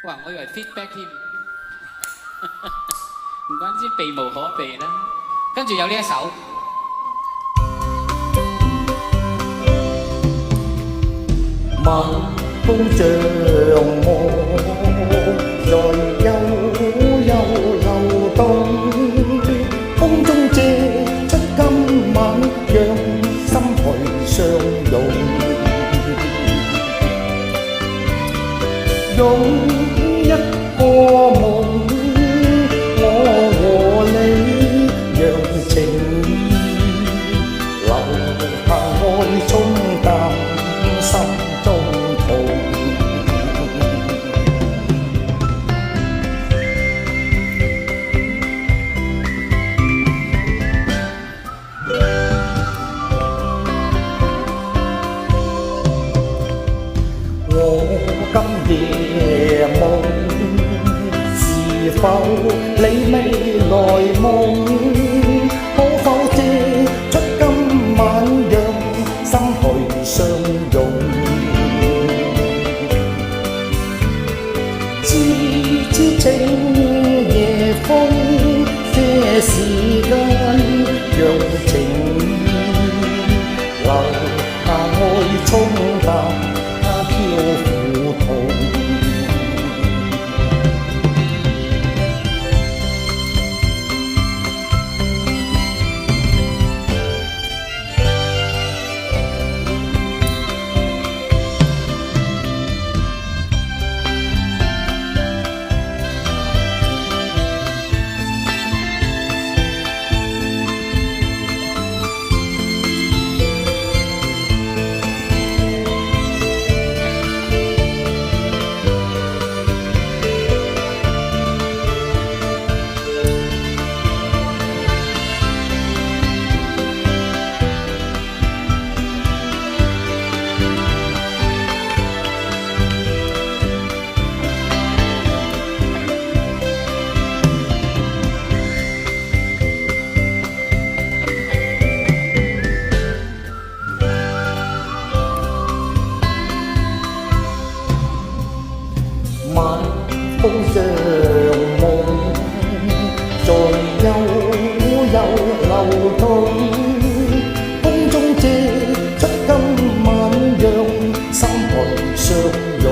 哇！我以為 feedback 添，唔怪之避無可避啦。跟住有呢一首。晚風像我在悠悠流動，風中借出今晚讓心隨相擁，擁一個夢，我和你讓情意留下愛沖淡心。今夜夢是否你未來夢？可否借出今晚讓心去相擁？痴情夜風些時間，讓情意留下愛沖淡。晚風像夢，在悠悠流動，風中借出今晚讓心魂相擁。